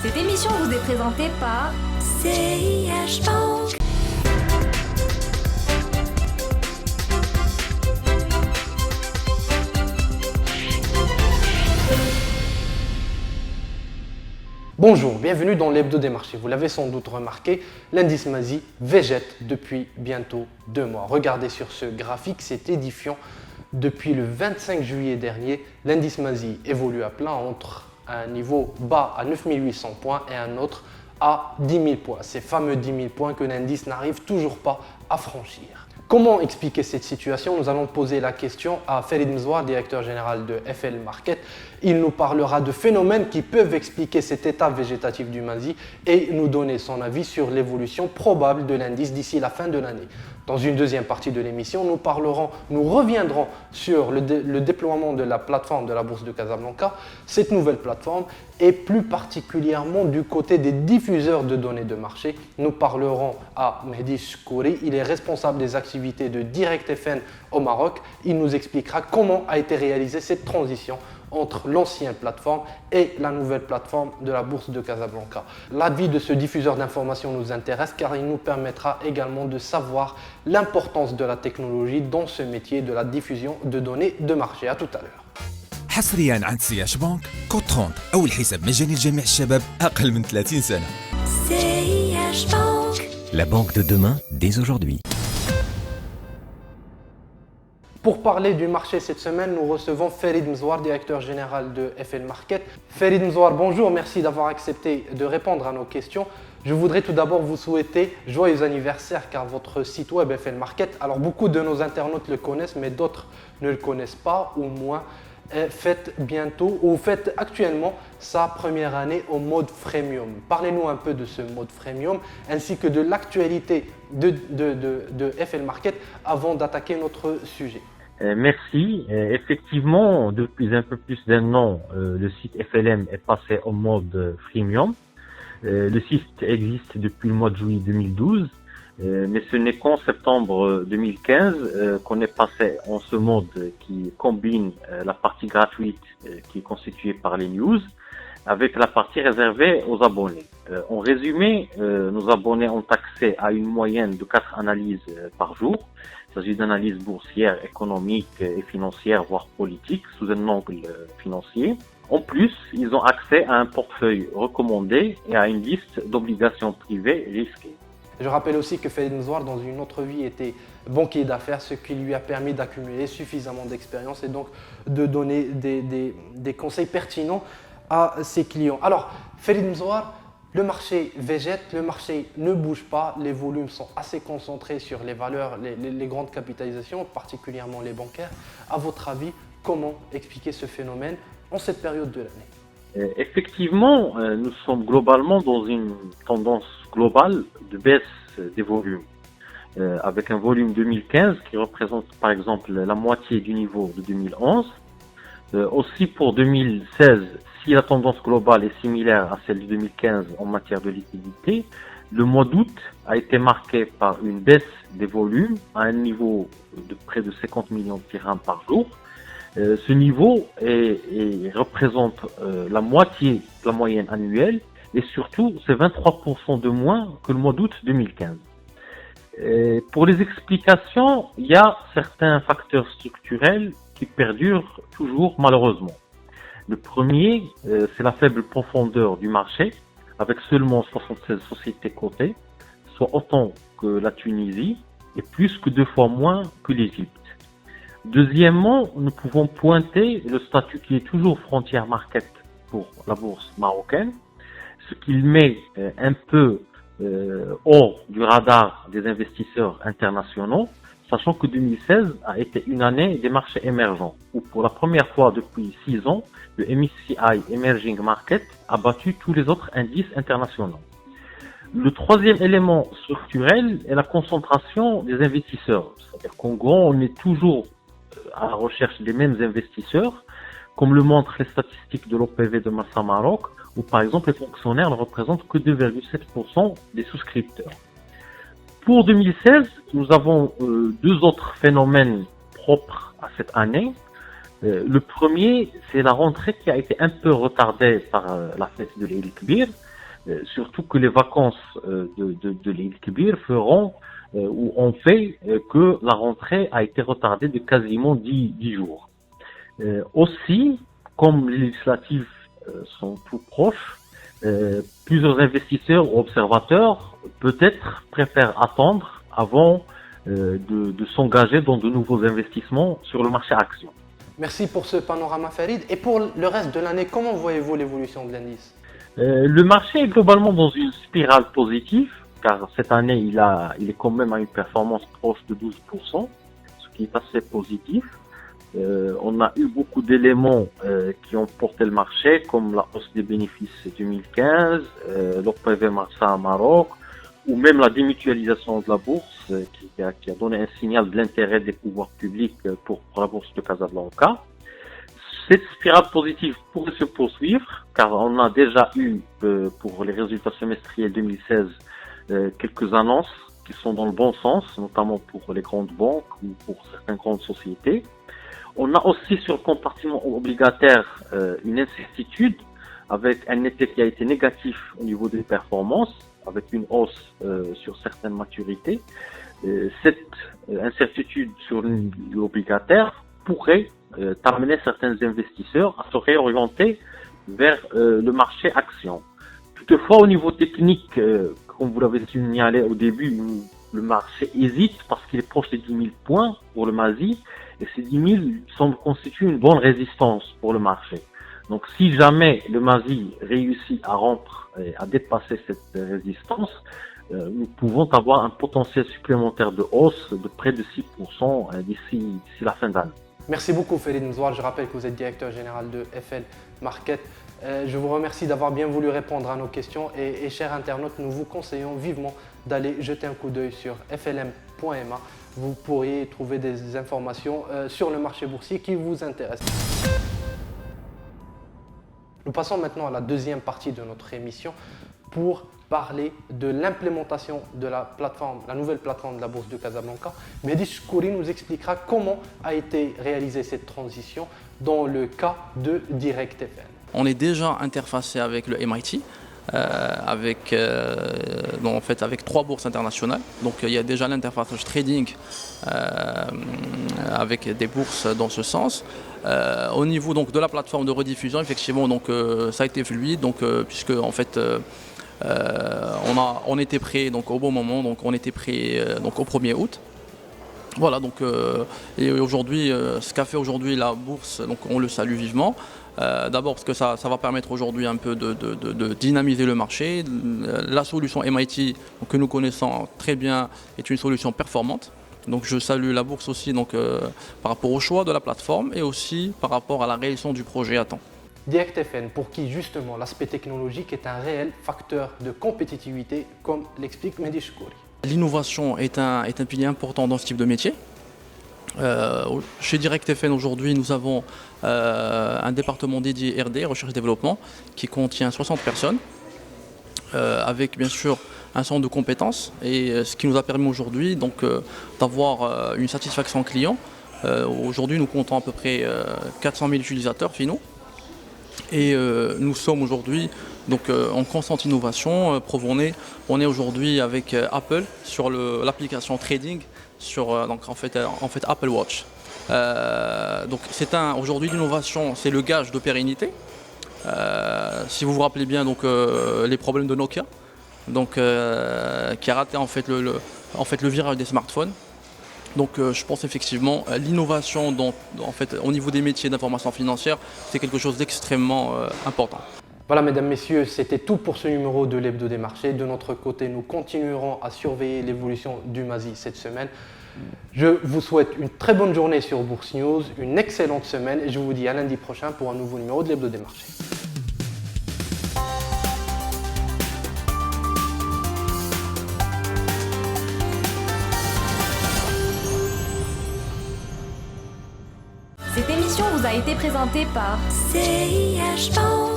Cette émission vous est présentée par CIH Bank. Bonjour, bienvenue dans l'hebdo des marchés. Vous l'avez sans doute remarqué, l'indice MASI végète depuis bientôt 2 mois. Regardez sur ce graphique, c'est édifiant. Depuis le 25 juillet dernier, l'indice MASI évolue à plat entre un niveau bas à 9800 points et un autre à 10 000 points. Ces fameux 10 000 points que l'indice n'arrive toujours pas à franchir. Comment expliquer cette situation? Nous allons poser la question à Farid Mzouar, directeur général de FL Market. Il nous parlera de phénomènes qui peuvent expliquer cet état végétatif du MASI et nous donner son avis sur l'évolution probable de l'indice d'ici la fin de l'année. Dans une deuxième partie de l'émission, nous reviendrons sur le déploiement de la plateforme de la Bourse de Casablanca, cette nouvelle plateforme, et plus particulièrement du côté des diffuseurs de données de marché. Nous parlerons à Mehdi Chkouri, il est responsable des activités de DirectFN au Maroc. Il nous expliquera comment a été réalisée cette transition entre l'ancienne plateforme et la nouvelle plateforme de la Bourse de Casablanca. L'avis de ce diffuseur d'informations nous intéresse car il nous permettra également de savoir l'importance de la technologie dans ce métier de la diffusion de données de marché. À tout à l'heure. حصريا عند سياش بانك كود 30 أول حساب مجاني لجميع الشباب أقل من 30 سنة. CIH Bank. La banque de demain, dès aujourd'hui. Pour parler du marché cette semaine, nous recevons Farid Mzouar, directeur général de FL Market. Farid Mzouar, bonjour, merci d'avoir accepté de répondre à nos questions. Je voudrais tout d'abord vous souhaiter joyeux anniversaire car votre site web FL Market, alors beaucoup de nos internautes le connaissent mais d'autres ne le connaissent pas ou moins, faites actuellement sa première année au mode freemium. Parlez-nous un peu de ce mode freemium ainsi que de l'actualité de FL Market avant d'attaquer notre sujet. Merci. Effectivement, depuis un peu plus d'1 an, le site FLM est passé au mode freemium. Le site existe depuis le mois de juillet 2012, mais ce n'est qu'en septembre 2015 qu'on est passé en ce mode qui combine la partie gratuite qui est constituée par les news avec la partie réservée aux abonnés. En résumé, nos abonnés ont accès à une moyenne de 4 analyses par jour. Il s'agit d'analyses boursières, économiques et financières, voire politiques, sous un angle financier. En plus, ils ont accès à un portefeuille recommandé et à une liste d'obligations privées risquées. Je rappelle aussi que Farid Mzouar, dans une autre vie, était banquier d'affaires, ce qui lui a permis d'accumuler suffisamment d'expérience et donc de donner des conseils pertinents à ses clients. Alors, Farid Mzouar, le marché végète, le marché ne bouge pas, les volumes sont assez concentrés sur les valeurs, les grandes capitalisations, particulièrement les bancaires. À votre avis, comment expliquer ce phénomène en cette période de l'année? Effectivement, nous sommes globalement dans une tendance globale de baisse des volumes, avec un volume 2015 qui représente par exemple la moitié du niveau de 2011. Aussi pour 2016, si la tendance globale est similaire à celle de 2015 en matière de liquidité, le mois d'août a été marqué par une baisse des volumes à un niveau de près de 50 millions de dirhams par jour. Ce niveau représente la moitié de la moyenne annuelle et surtout c'est 23% de moins que le mois d'août 2015. Pour les explications, il y a certains facteurs structurels qui perdurent toujours malheureusement. Le premier, c'est la faible profondeur du marché avec seulement 76 sociétés cotées, soit autant que la Tunisie et plus que 2 fois moins que l'Égypte. Deuxièmement, nous pouvons pointer le statut qui est toujours frontière market pour la bourse marocaine, ce qui le met un peu hors du radar des investisseurs internationaux, sachant que 2016 a été une année des marchés émergents, où pour la première fois depuis 6 ans, le MSCI Emerging Market a battu tous les autres indices internationaux. Le troisième élément structurel est la concentration des investisseurs. C'est-à-dire qu'en gros, on est toujours à la recherche des mêmes investisseurs, comme le montrent les statistiques de l'OPV de Massa Maroc, où par exemple les fonctionnaires ne représentent que 2,7% des souscripteurs. Pour 2016, nous avons 2 autres phénomènes propres à cette année. Le premier, c'est la rentrée qui a été un peu retardée par la fête de l'Eid Kbir, Surtout que les vacances de l'Eid Kibir feront ou ont fait que la rentrée a été retardée de quasiment 10 jours. Aussi, comme les législatives sont tout proches, plusieurs investisseurs ou observateurs peut-être préfèrent attendre avant de s'engager dans de nouveaux investissements sur le marché actions. Merci pour ce panorama Farid. Et pour le reste de l'année, comment voyez-vous l'évolution de l'indice? Le marché est globalement dans une spirale positive, car cette année il est quand même à une performance proche de 12%, ce qui est assez positif. On a eu beaucoup d'éléments qui ont porté le marché, comme la hausse des bénéfices 2015, l'OPV Marsa à Maroc, ou même la démutualisation de la bourse qui a donné un signal de l'intérêt des pouvoirs publics pour la bourse de Casablanca. Cette spirale positive pourrait se poursuivre, car on a déjà eu pour les résultats semestriels 2016 quelques annonces qui sont dans le bon sens, notamment pour les grandes banques ou pour certaines grandes sociétés. On a aussi sur le compartiment obligataire une incertitude avec un effet qui a été négatif au niveau des performances, avec une hausse sur certaines maturités. Cette incertitude sur l'obligataire pourrait amener certains investisseurs à se réorienter vers le marché action. Toutefois, au niveau technique, comme vous l'avez signalé au début, le marché hésite parce qu'il est proche des 10 000 points pour le MASI, et ces 10 000 semblent constituer une bonne résistance pour le marché. Donc si jamais le MASI réussit à rompre et à dépasser cette résistance, nous pouvons avoir un potentiel supplémentaire de hausse de près de 6% d'ici la fin d'année. Merci beaucoup Farid Mzouar, je rappelle que vous êtes directeur général de FL Market. Je vous remercie d'avoir bien voulu répondre à nos questions et chers internautes, nous vous conseillons vivement d'aller jeter un coup d'œil sur flm.ma. Vous pourriez trouver des informations sur le marché boursier qui vous intéressent. Nous passons maintenant à la deuxième partie de notre émission pour parler de l'implémentation de la nouvelle plateforme de la Bourse de Casablanca. Mehdi Choukouri nous expliquera comment a été réalisée cette transition dans le cas de DirectFN. On est déjà interfacé avec le MIT, avec 3 bourses internationales. Donc il y a déjà l'interfaçage trading avec des bourses dans ce sens. Au niveau donc, de la plateforme de rediffusion, effectivement, ça a été fluide, puisque en fait on était prêt donc, au bon moment, donc on était prêt au 1er août. Voilà, et aujourd'hui, ce qu'a fait aujourd'hui la bourse, donc on le salue vivement. D'abord parce que ça va permettre aujourd'hui un peu de dynamiser le marché. La solution MIT que nous connaissons très bien est une solution performante. Donc je salue la bourse aussi par rapport au choix de la plateforme et aussi par rapport à la réalisation du projet à temps. DirectFN, pour qui justement l'aspect technologique est un réel facteur de compétitivité, comme l'explique Mehdi Choukouri. L'innovation est un pilier important dans ce type de métier. Chez DirectFN aujourd'hui, nous avons un département dédié RD, recherche et développement, qui contient 60 personnes, avec bien sûr un centre de compétences, et ce qui nous a permis aujourd'hui d'avoir une satisfaction client. Aujourd'hui, nous comptons à peu près 400 000 utilisateurs finaux, et nous sommes aujourd'hui en constante innovation. Preuve on est aujourd'hui avec Apple sur l'application trading sur Apple Watch. Donc aujourd'hui l'innovation, c'est le gage de pérennité. Si vous vous rappelez bien les problèmes de Nokia, qui a raté le virage des smartphones. Donc je pense effectivement l'innovation au niveau des métiers d'information financière, c'est quelque chose d'extrêmement important. Voilà mesdames, messieurs, c'était tout pour ce numéro de l'Hebdo des marchés. De notre côté, nous continuerons à surveiller l'évolution du MASI cette semaine. Je vous souhaite une très bonne journée sur Bourse News, une excellente semaine et je vous dis à lundi prochain pour un nouveau numéro de l'Hebdo des marchés. Cette émission vous a été présentée par CIH Bank.